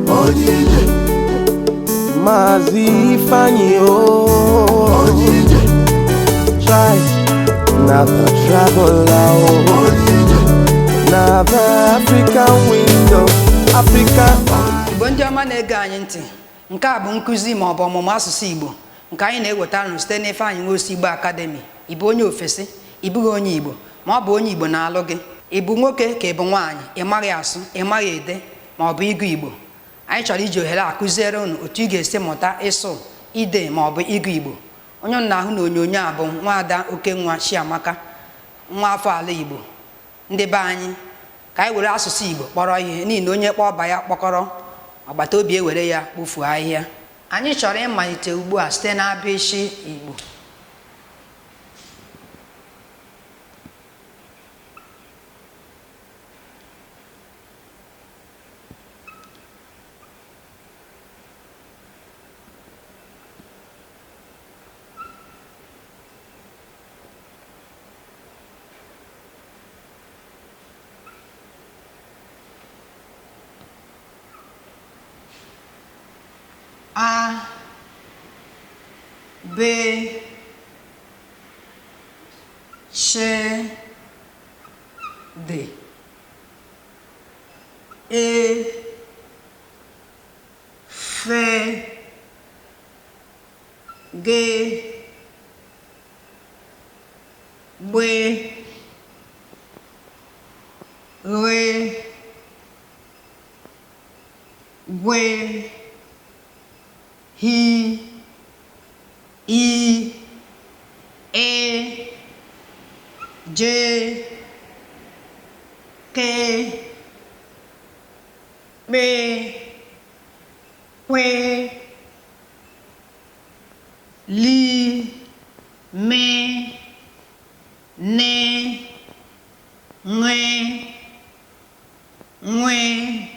Ojije Mazi Ifeanyi Ojije Try Never travel out Ojije Never African window African Igbo ndị ọma na-ege anyị ntị nke a bụ nkụzi ma ọ bụ ọmụmụ asụsụ Igbo nke anyị na-ewetara unu site n'Ifeanyi Nwosu Igbo Academy. Ị bụ onye ofesi, ị bụghị onye Igbo ma ọ bụ onye Igbo na-alụ gị, ị bụ nwoke ka ị bụ nwaanyị, ị maghị asụ, ị maghị ede ma ọ bụ ịgụ Igbo. Anyị chọrọ iji ohere akụziere unu otu ị ga-esi mụta ịsụ, ide ma ọ bụ ịgụ Igbo. Onye unu na-ahụ na onyonyo a bụ Nwaada Okenwa Chiamaka, nwa afọ ala Igbo. Ndị be anyị ka anyị were asụsụ Igbo kpọrọ ihe n'ihi na onye kpọọ ọba ya kpọkọrọ agbata obi ewere ya kpofuo ahịhịa. Anyị chọrọ ịmalite ugbu a site n'abịịshị Igbo. A, B, Ch, D, E, F, G, B, R, W, He, E, A, J, K, B, W, L, M, N, Ng, Ng,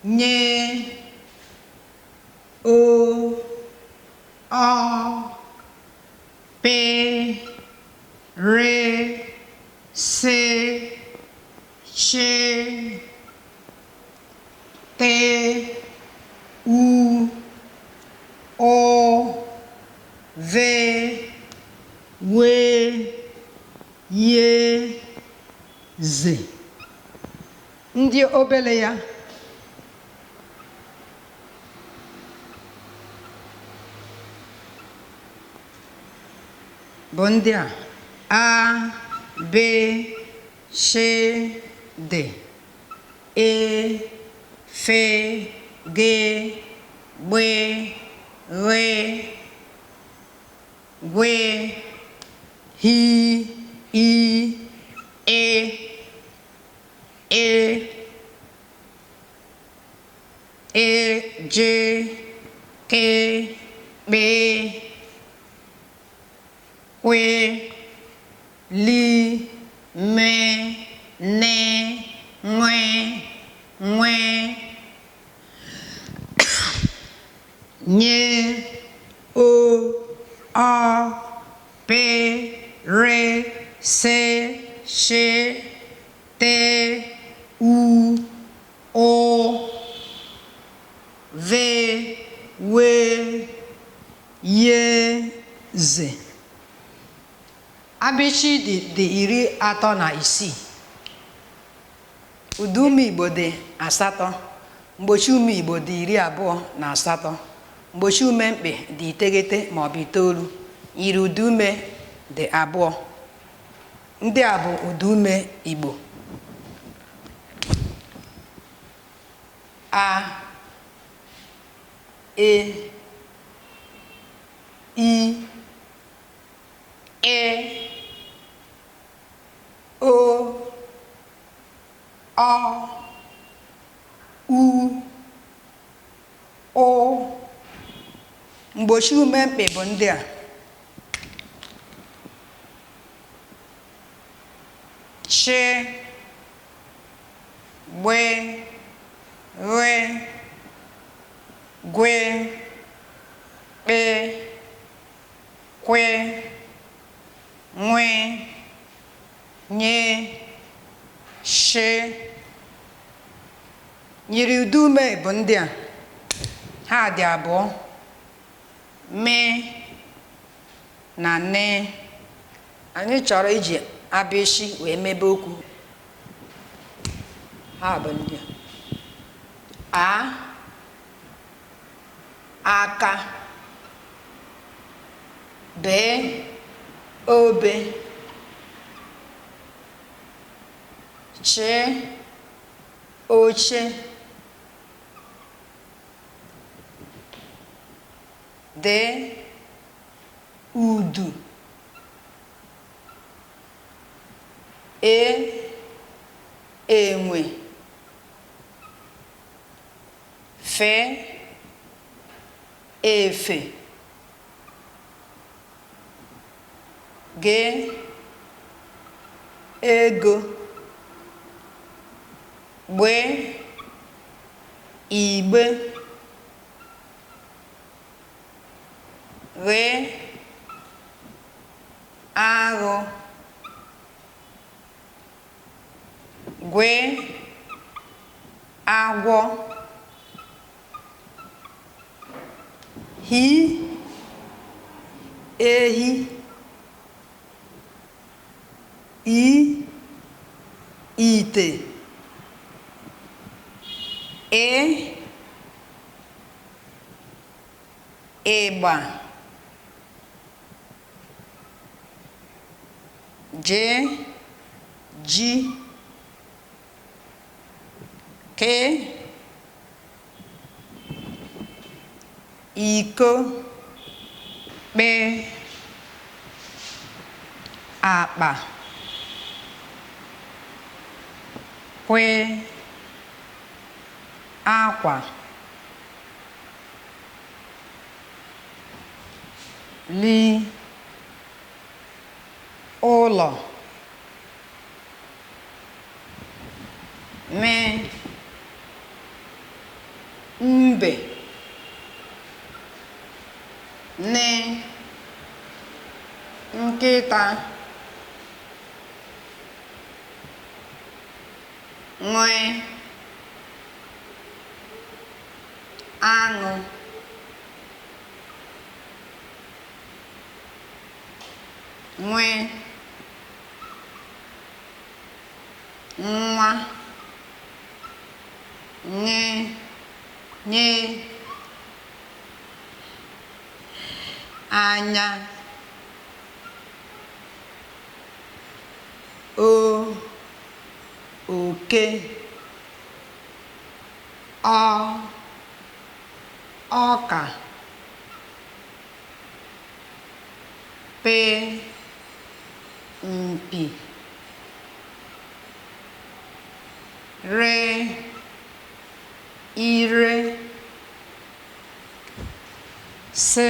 Nye, O, A, P, R, C, Ch, T, U, O, V, W, Y, Z. Ndị obele ya bụ ndị A, B, C, D, E, F, G, B, R, W, H, I, E, J, K, B, W, L, M, N, Ng, Ng, Nye, O, A, P, R, C, Ch, T, U, O, V, W, Y, Z. Abịịshị dị 36. Ụdị ume Igbo dị 8. Mgbochi ume Igbo dị 28. Mgbochi ume mkpị dị 9 ma ọ bụ 9. Iri ụdị ume dị 2. Ndị a bụ ụdị ume Igbo. A, E, I, E, O, A, U, O. Mgbochi ume mkpị bụ ndị a: Ch, Gbe, Re, Gwe, Kpe, Kwe, Nwe, Nye, Sh, shi nyiri ụdị ume bụ ndị a ha dị abụọ me na ne anyị chọrọ iji abịashi wee mebe okwu ha bụ ndị a aka b obe ch oche d udu enwe fe efe ge ego gbe igbe ghe aghụ gwe agwọ hi ehi ite ịgba ji ke iko kpe akpa kwe akwa li ụlọ me mbe ne nkịta nwe aṅụ nwe nwa nye anya oke ọka pe mpi re ire se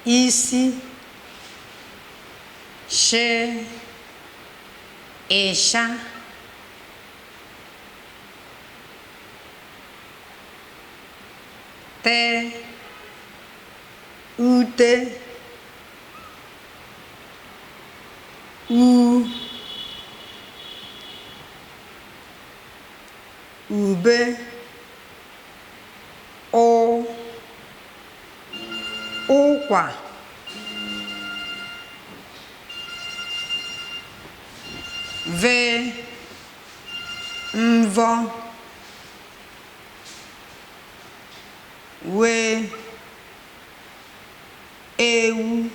isi she ịsha te ute ube ụkwa ve mvọ we ewu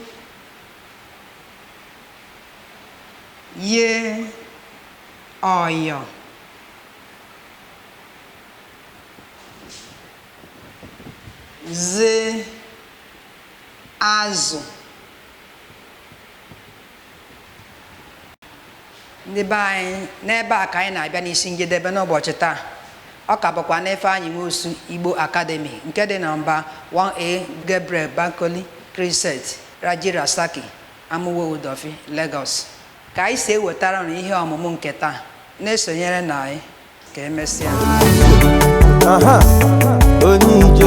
ye ọyọ ze azụ. Ndị be anyị n'ebe a ka anyị na-abịa n'isi njedebe n'ụbọchị taa. Ọ ka bụkwa n'Ifeanyi Nwosu Igbo Academy nke dị na mba 1A Gabriel Bankole Crescent, Raji Rasaki, Amuwo Udofi, Lagos. Ka anyị si ewetara unu ihe ọmụmụ nke taa, na-esonyere na anyị ka emesịa. Onye ije